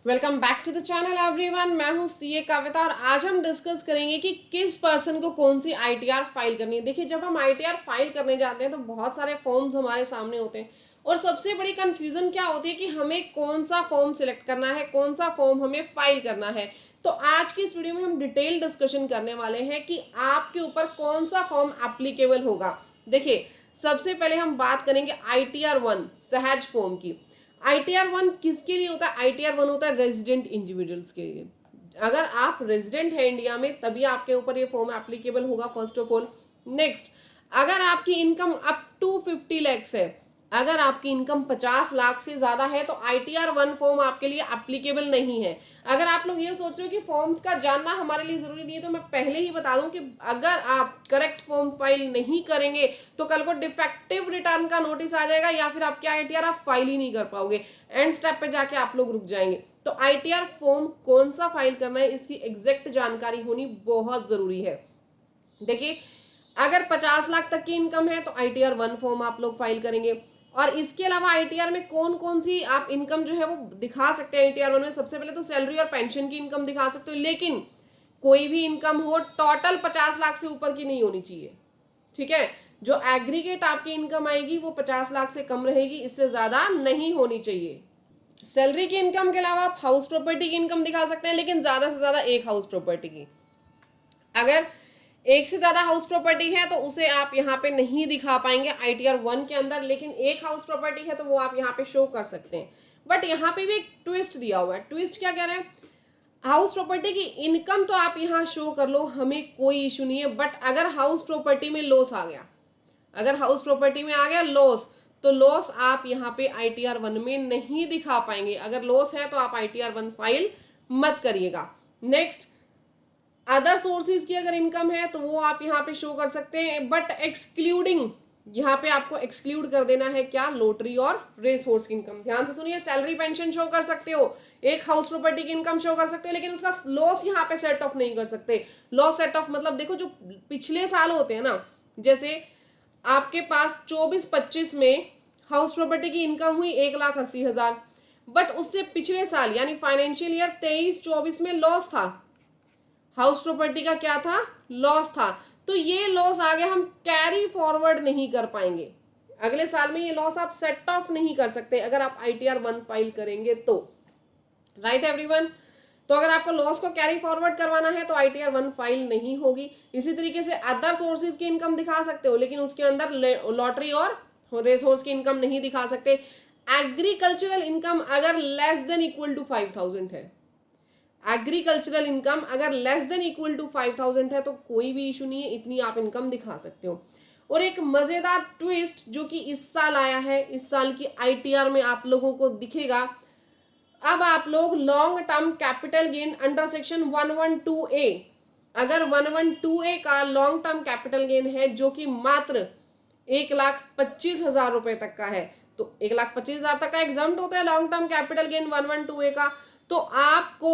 Welcome back to the channel everyone. मैं हूं CA कविता और आज हम डिस्कस करेंगे कि किस पर्सन को कौन सी आईटीआर फाइल करनी है। देखिए, जब हम आईटीआर फाइल करने जाते हैं तो बहुत सारे फॉर्म्स हमारे सामने होते हैं और सबसे बड़ी कंफ्यूजन क्या होती है कि हमें कौन सा फॉर्म सिलेक्ट करना है, कौन सा फॉर्म हमें फाइल करना है। तो आज की इस वीडियो में हम डिटेल डिस्कशन करने वाले हैं कि आपके ऊपर कौन सा फॉर्म एप्लीकेबल होगा। देखिए, सबसे पहले हम बात करेंगे ITR-1 सहज फॉर्म की। ITR-1 किसके लिए होता है? ITR-1 होता है रेजिडेंट इंडिविजुअल्स के लिए। अगर आप रेजिडेंट है इंडिया में तभी आपके ऊपर ये फॉर्म एप्लीकेबल होगा, फर्स्ट ऑफ ऑल। नेक्स्ट, अगर आपकी इनकम अप टू 50 लैक्स है, अगर आपकी इनकम 50 लाख से ज्यादा है तो ITR-1 फॉर्म आपके लिए एप्लीकेबल नहीं है। अगर आप लोग ये सोच रहे हो कि फॉर्म्स का जानना हमारे लिए जरूरी नहीं है, तो मैं पहले ही बता दूं कि अगर आप करेक्ट फॉर्म फाइल नहीं करेंगे तो कल को डिफेक्टिव रिटर्न का नोटिस आ जाएगा या फिर आपके ITR आप फाइल ही नहीं कर पाओगे। एंड स्टेप पे जाके आप लोग रुक जाएंगे। तो ITR फॉर्म कौन सा फाइल करना है, इसकी एग्जैक्ट जानकारी होनी बहुत जरूरी है। देखिए, अगर 50 लाख तक की इनकम है तो ITR-1 फॉर्म आप लोग फाइल करेंगे। और इसके अलावा ITR में कौन कौन सी आप इनकम जो है वो दिखा सकते हैं ITR-1 में? सबसे पहले तो सैलरी और पेंशन की इनकम दिखा सकते हो, लेकिन कोई भी इनकम हो टोटल 50 लाख से ऊपर की नहीं होनी चाहिए। ठीक है, जो एग्रीगेट आपकी इनकम आएगी वो 50 लाख से कम रहेगी, इससे ज्यादा नहीं होनी चाहिए। सैलरी की इनकम के अलावा आप हाउस प्रॉपर्टी की इनकम दिखा सकते हैं, लेकिन ज्यादा से ज्यादा एक हाउस प्रॉपर्टी की। अगर एक से ज्यादा हाउस प्रॉपर्टी है तो उसे आप यहाँ पे नहीं दिखा पाएंगे ITR-1 के अंदर, लेकिन एक हाउस प्रॉपर्टी है तो वो आप यहाँ पे शो कर सकते हैं। बट यहाँ पे भी एक ट्विस्ट दिया हुआ है। ट्विस्ट क्या कह रहे हैं? हाउस प्रॉपर्टी की इनकम तो आप यहाँ शो कर लो, हमें कोई इशू नहीं है, बट अगर हाउस प्रॉपर्टी में लॉस आ गया, अगर हाउस प्रॉपर्टी में आ गया लॉस, तो लॉस आप यहाँ पे ITR-1 में नहीं दिखा पाएंगे। अगर लॉस है तो आप ITR-1 फाइल मत करिएगा। नेक्स्ट, अदर सोर्सेज की अगर इनकम है तो वो आप यहाँ पे शो कर सकते हैं, बट एक्सक्लूडिंग, यहाँ पे आपको एक्सक्लूड कर देना है क्या? लॉटरी और रेस हॉर्स की इनकम। ध्यान से सुनिए, सैलरी पेंशन शो कर सकते हो, एक हाउस प्रॉपर्टी की इनकम शो कर सकते हो, लेकिन उसका लॉस यहाँ पे सेट ऑफ नहीं कर सकते। लॉस सेट ऑफ मतलब देखो, जो पिछले साल होते हैं ना, जैसे आपके पास 24-25 में हाउस प्रॉपर्टी की इनकम हुई 1,80,000, बट उससे पिछले साल यानी फाइनेंशियल ईयर 23-24 में लॉस था, हाउस प्रॉपर्टी का क्या था? लॉस था। तो ये लॉस आ गया, हम कैरी फॉरवर्ड नहीं कर पाएंगे। अगले साल में ये लॉस आप सेट ऑफ नहीं कर सकते अगर आप ITR-1 फाइल करेंगे तो। Right everyone? तो अगर आपको लॉस को कैरी फॉरवर्ड करवाना है तो ITR-1 फाइल नहीं होगी। इसी तरीके से अदर सोर्सेज की इनकम दिखा सकते हो, लेकिन उसके अंदर लॉटरी और रेस हॉर्स की इनकम नहीं दिखा सकते। एग्रीकल्चरल इनकम अगर लेस देन इक्वल टू 5,000 है, एग्रीकल्चरल इनकम अगर लेस देन इक्वल टू 5,000 है तो कोई भी इशू नहीं है, इतनी आप इनकम दिखा सकते हो। और एक मजेदार ट्विस्ट जो कि इस साल आया है, इस साल की ITR में आप लोगों को दिखेगा। अब आप लोग long term capital gain under section 112A, अगर 112A का लॉन्ग टर्म कैपिटल गेन है जो कि मात्र 1,25,000 रुपए तक का है, तो 1,25,000 तक का एग्जाम्प्ट होता है long term capital gain 112A का, तो आपको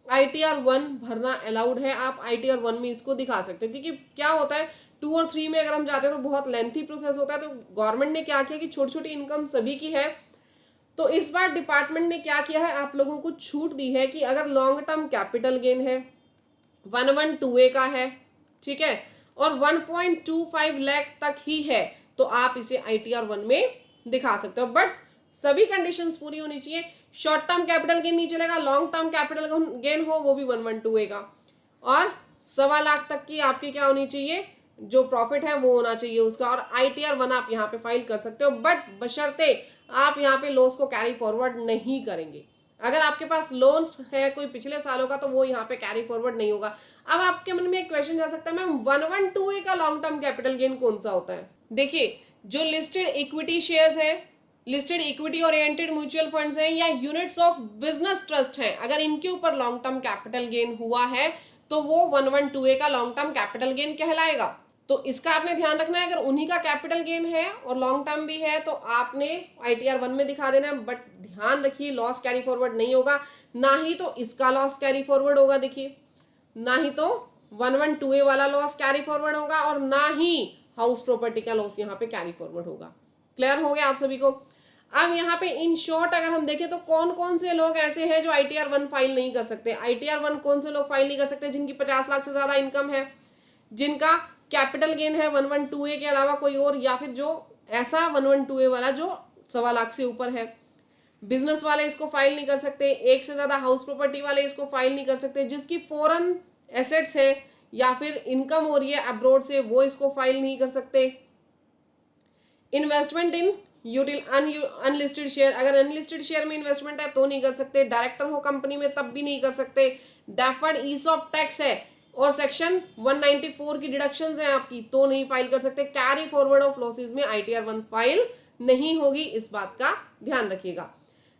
ITR-1 भरना अलाउड है। आप ITR-1 में इसको दिखा सकते हो, क्योंकि क्या होता है 2 और 3 में अगर हम जाते हैं तो बहुत लेंथी प्रोसेस होता है। तो गवर्नमेंट ने क्या किया कि छोटी छोटी इनकम सभी की है, तो इस बार डिपार्टमेंट ने क्या किया है, आप लोगों को छूट दी है कि अगर लॉन्ग टर्म कैपिटल गेन है 112A का है, ठीक है, और 1.25 लाख तक ही है, तो आप इसे ITR-1 में दिखा सकते हो। बट सभी कंडीशंस पूरी होनी चाहिए। शॉर्ट टर्म कैपिटल गेन नहीं चलेगा, लॉन्ग टर्म कैपिटल गेन हो वो भी 112A का, और 1.25 लाख तक की आपकी क्या होनी चाहिए, जो प्रॉफिट है वो होना चाहिए उसका, और ITR-1 आप यहाँ पे फाइल कर सकते हो, बट बशर्ते आप यहाँ पे लॉस को कैरी फॉरवर्ड नहीं करेंगे। अगर आपके पास लोन्स है कोई पिछले सालों का तो वो यहाँ पे कैरी फॉरवर्ड नहीं होगा। अब आपके मन में एक क्वेश्चन जा सकता है, मैम 112A का लॉन्ग टर्म कैपिटल गेन कौन सा होता है? देखिए, जो लिस्टेड इक्विटी शेयर्स है, listed equity oriented mutual funds हैं, या यूनिट्स ऑफ बिजनेस ट्रस्ट हैं, अगर इनके ऊपर लॉन्ग टर्म कैपिटल गेन हुआ है तो वो 112A का लॉन्ग टर्म कैपिटल गेन कहलाएगा। तो इसका आपने ध्यान रखना है, अगर उन्हीं का कैपिटल गेन है और लॉन्ग टर्म भी है तो आपने ITR-1 में दिखा देना है। बट ध्यान रखिए, लॉस कैरी फॉरवर्ड नहीं होगा, ना ही तो इसका लॉस कैरी फॉरवर्ड होगा, देखिए, ना ही तो 112A वाला लॉस कैरी फॉरवर्ड होगा, और ना ही हाउस प्रॉपर्टी का लॉस यहाँ पे कैरी फॉरवर्ड होगा। क्लियर हो गया आप सभी को? अब यहाँ पे इन शॉर्ट अगर हम देखें तो कौन कौन से लोग ऐसे हैं जो ITR 1 फाइल नहीं कर सकते। ITR 1 कौन से लोग फाइल नहीं कर सकते? जिनकी 50 लाख से ज्यादा इनकम है, जिनका कैपिटल गेन है 112A के अलावा कोई और, या फिर जो ऐसा 112A वाला जो 1.25 लाख से ऊपर है। बिजनेस वाले इसको फाइल नहीं कर सकते, एक से ज्यादा हाउस प्रॉपर्टी वाले इसको फाइल नहीं कर सकते, जिसकी फॉरेन एसेट्स है या फिर इनकम हो रही है अब्रॉड से वो इसको फाइल नहीं कर सकते। इन्वेस्टमेंट इन अनलिस्टेड शेयर, अगर अनलिस्टेड शेयर में इन्वेस्टमेंट है तो नहीं कर सकते। डायरेक्टर हो कंपनी में तब भी नहीं कर सकते। डेफर्ड ईसॉप टैक्स है और सेक्शन 194 की डिडक्शंस है आपकी तो नहीं फाइल कर सकते। कैरी फॉरवर्ड ऑफ लॉसेज में ITR 1 फाइल नहीं होगी, इस बात का ध्यान रखिएगा।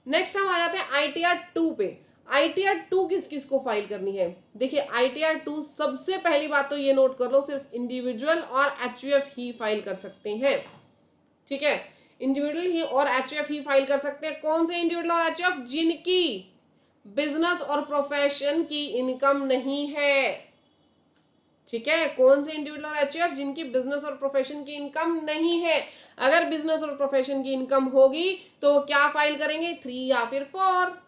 नेक्स्ट हम आ जाते हैं ITR 2 पे। ITR 2 किस किस को फाइल करनी है? देखिए ITR 2 सबसे पहली बात तो ये नोट कर लो, सिर्फ इंडिविजुअल और HUF ही फाइल कर सकते हैं। ठीक है, इंडिविजुअल ही और HUF ही फाइल कर सकते हैं। कौन से इंडिविजुअल और HUF? जिनकी बिजनेस और प्रोफेशन की इनकम नहीं है। ठीक है, कौन से इंडिविजुअल और HUF? जिनकी बिजनेस और प्रोफेशन की इनकम नहीं है। अगर बिजनेस और प्रोफेशन की इनकम होगी तो क्या फाइल करेंगे? 3 या फिर 4।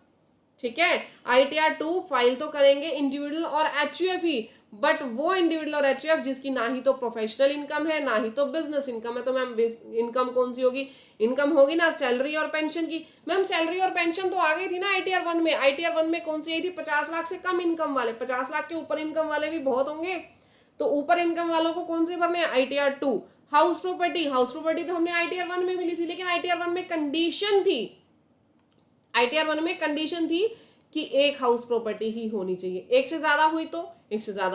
ठीक है, ITR 2 फाइल तो करेंगे इंडिविजुअल और HUF ही, बट वो इंडिविजुअल और HUF जिसकी ना ही तो प्रोफेशनल इनकम है ना ही तो बिजनेस इनकम है। तो मैम इनकम कौन सी होगी? इनकम होगी ना सैलरी और पेंशन की। मैम सैलरी और पेंशन तो आ गई थी ना ITR 1 में। ITR 1 में कौन सी आई थी? 50 लाख से कम इनकम वाले। 50 लाख के ऊपर इनकम वाले भी बहुत होंगे, तो ऊपर इनकम वालों को कौन से भरने हैं? ITR 2। House property, house property तो हमने ITR 1 में मिली थी, लेकिन ITR 1 में कंडीशन थी, ITR 1 में कंडीशन थी कि एक हाउस प्रॉपर्टी ही होनी चाहिए। एक से ज्यादा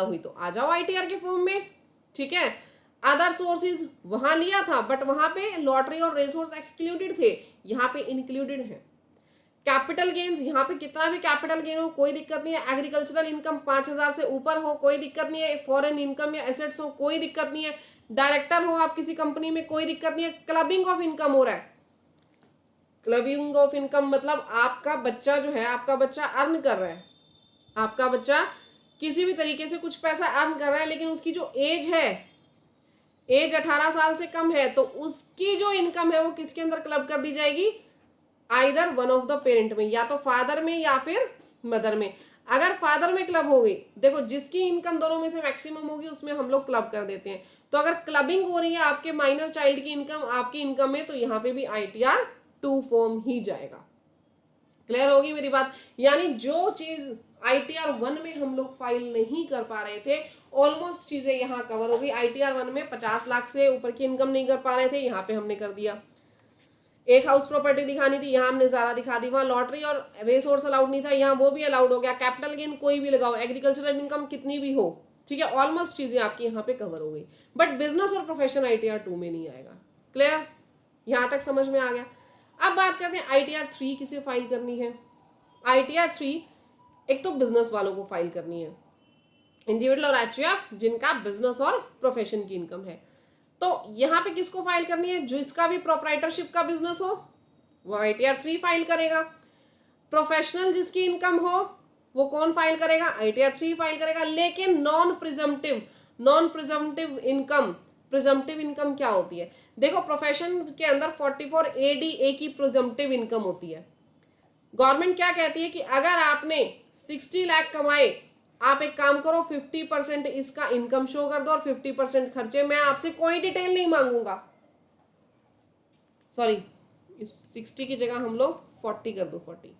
हुई तो आ जाओ ITR के फॉर्म में। ठीक है, अदर सोर्सेज वहां लिया था बट वहां पे लॉटरी और रेसोर्स एक्सक्लूडेड थे, यहाँ पे इंक्लूडेड है। कैपिटल गेन्स, यहाँ पे कितना भी कैपिटल गेन हो कोई दिक्कत नहीं है। एग्रीकल्चरल इनकम 5,000 से ऊपर हो कोई दिक्कत नहीं है। फॉरेन इनकम या एसेट्स हो कोई दिक्कत नहीं है। डायरेक्टर हो आप किसी कंपनी में कोई दिक्कत नहीं है। क्लबिंग ऑफ इनकम हो रहा है, क्लबिंग ऑफ इनकम मतलब आपका बच्चा जो है, आपका बच्चा अर्न कर रहा है, आपका बच्चा किसी भी तरीके से कुछ पैसा अर्न कर रहा है, लेकिन उसकी जो एज है, एज 18 साल से कम है, तो उसकी जो इनकम है वो किसके अंदर क्लब कर दी जाएगी? Either one of the parent में, या तो फादर में या फिर मदर में। अगर फादर में क्लब हो गई, देखो जिसकी इनकम दोनों में से मैक्सिमम होगी उसमें हम लोग क्लब कर देते हैं। तो अगर क्लबिंग हो रही है आपके माइनर चाइल्ड की इनकम आपकी इनकम में, तो यहाँ पे भी ITR 2 फॉर्म ही जाएगा। क्लियर होगी मेरी बात? यानी जो चीज ITR 1 में हम लोग फाइल नहीं कर पा रहे थे, ऑलमोस्ट चीजें यहाँ कवर हो गई। ITR 1 में 50 लाख से ऊपर की इनकम नहीं कर पा रहे थे, यहाँ पे हमने कर दिया। एक हाउस प्रॉपर्टी दिखानी थी, यहाँ हमने ज्यादा दिखा दी। वहां लॉटरी और रेसोर्स अलाउड नहीं था, यहाँ वो भी अलाउड हो गया। कैपिटल गेन कोई भी लगाओ, एग्रीकल्चरल इनकम कितनी भी हो, ठीक है, ऑलमोस्ट चीजें आपकी यहाँ पे कवर हो गई। बट बिजनेस और प्रोफेशन ITR 2 में नहीं आएगा। क्लियर? यहाँ तक समझ में आ गया। अब बात करते हैं ITR 3 किसे फाइल करनी है। ITR 3 एक तो बिजनेस वालों को फाइल करनी है, इंडिविजुअल और HUF जिनका बिजनेस और प्रोफेशन की इनकम है। तो यहाँ पे किसको फाइल करनी है? जिसका भी प्रोप्राइटरशिप का बिजनेस हो वो ITR 3 फाइल करेगा। प्रोफेशनल जिसकी इनकम हो वो कौन फाइल करेगा? ITR 3 फाइल करेगा। लेकिन non presumptive income, presumptive income क्या होती है? देखो प्रोफेशन के अंदर 44 ADA की प्रिजम्पटिव इनकम होती है। गवर्नमेंट क्या कहती है कि अगर आपने 60 लाख कमाए, आप एक काम करो 50% इसका इनकम शो कर दो और 50% खर्चे। मैं आपसे कोई डिटेल नहीं मांगूंगा, सॉरी इस 60 की जगह हम लोग 40 कर दो। 40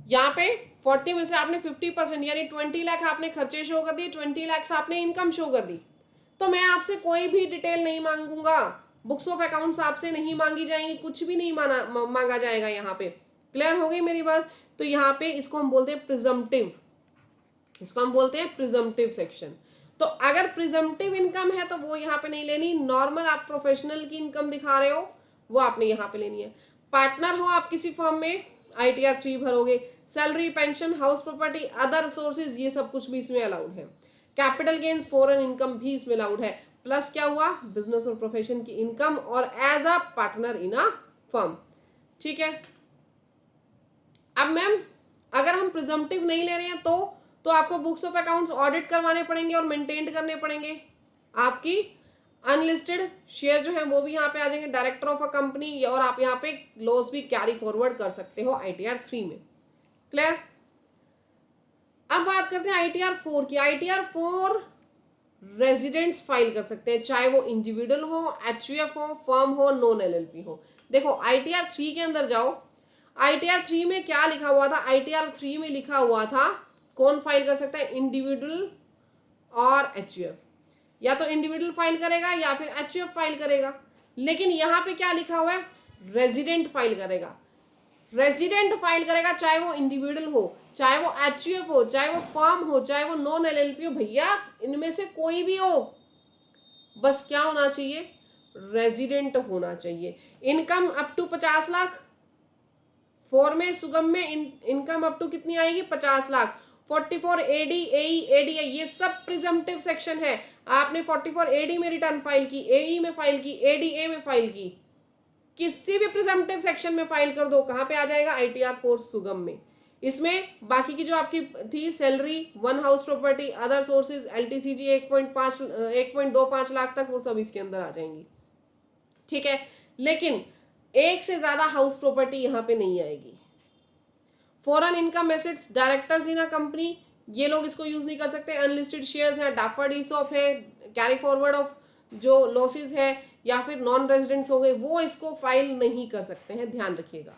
यहाँ पे 40 में से आपने 50% यानी 20 लाख आपने खर्चे शो कर दिए, 20 लाख आपने इनकम शो कर दी, तो मैं आपसे कोई भी डिटेल नहीं मांगूंगा। बुक्स ऑफ अकाउंट्स आपसे नहीं मांगी जाएंगी, कुछ भी नहीं मांगा जाएगा यहाँ पे। क्लियर हो गई मेरी बात? तो यहाँ पे इसको हम बोलते हैं प्रिजम्पटिव, इसको हम बोलते हैं प्रिजम्पटिव सेक्शन। तो अगर प्रिजम्पटिव इनकम है तो वो यहाँ पे नहीं लेनी। नॉर्मल आप प्रोफेशनल की इनकम दिखा रहे हो वो आपने यहाँ पे लेनी है। पार्टनर हो आप किसी फर्म में, ITR 3 भरोगे। Salary, pension, house property, other sources, ये सब कुछ भी इसमें अलाउड है। कैपिटल गेन्स, फॉरेन इनकम भी इसमें अलाउड है। प्लस क्या हुआ? बिजनेस और प्रोफेशन की इनकम और as a partner in a firm. ठीक है। अब मैम अगर हम प्रिजम्पटिव नहीं ले रहे हैं तो आपको बुक्स ऑफ अकाउंट्स ऑडिट करवाने पड़ेंगे और मेंटेन करने पड़ेंगे। आपकी अनलिस्टेड शेयर जो है वो भी यहाँ पे आ जाएंगे, डायरेक्टर ऑफ अ कंपनी, और आप यहाँ पे लॉस भी कैरी फॉरवर्ड कर सकते हो ITR 3 में। क्लियर। अब बात करते हैं ITR 4 की। ITR 4 रेजिडेंट्स फाइल कर सकते हैं, चाहे वो इंडिविजुअल हो, HUF हो, फर्म हो, नॉन LLP हो। देखो ITR 3 के अंदर जाओ, ITR 3 में क्या लिखा हुआ था? ITR 3 में लिखा हुआ था कौन फाइल कर सकता है? इंडिविजुअल और HUF, या तो इंडिविजुअल फाइल करेगा या फिर HUF फाइल करेगा। लेकिन यहाँ पे क्या लिखा हुआ है? रेजिडेंट फाइल करेगा। रेजिडेंट फाइल करेगा, चाहे वो इंडिविजुअल हो, चाहे वो HUF हो, चाहे वो फर्म हो, चाहे वो नॉन LLP हो, भैया इनमें से कोई भी हो, बस क्या होना चाहिए? रेजिडेंट होना चाहिए। Income up to 50 lakh. 4 में सुगम में इनकम अप टू कितनी आएगी? 50 लाख। 44 AD AE ADI ये सब प्रिजम्पटिव सेक्शन है। आपने 44 AD में रिटर्न फाइल की, AE में फाइल की, ADA में फाइल की, किसी भी प्रिजम्पटिव सेक्शन में फाइल कर दो, कहां पे आ जाएगा? ITR 4 सुगम में। इसमें बाकी की जो आपकी थी salary, one house property, other sources, LTCG 1.25 lakh तक, वो सब इसके अंदर आ जाएंगी। ठीक है, लेकिन एक से ज्यादा हाउस प्रॉपर्टी यहाँ पे नहीं आएगी। Foreign income assets, directors in a company, ये लोग इसको यूज नहीं कर सकते। अनलिस्टेड शेयर्स है, डाफर्ड ईसॉप है, कैरी फॉरवर्ड ऑफ जो लॉसेस है, या फिर नॉन रेजिडेंट्स हो गए, वो इसको फाइल नहीं कर सकते हैं, ध्यान रखिएगा।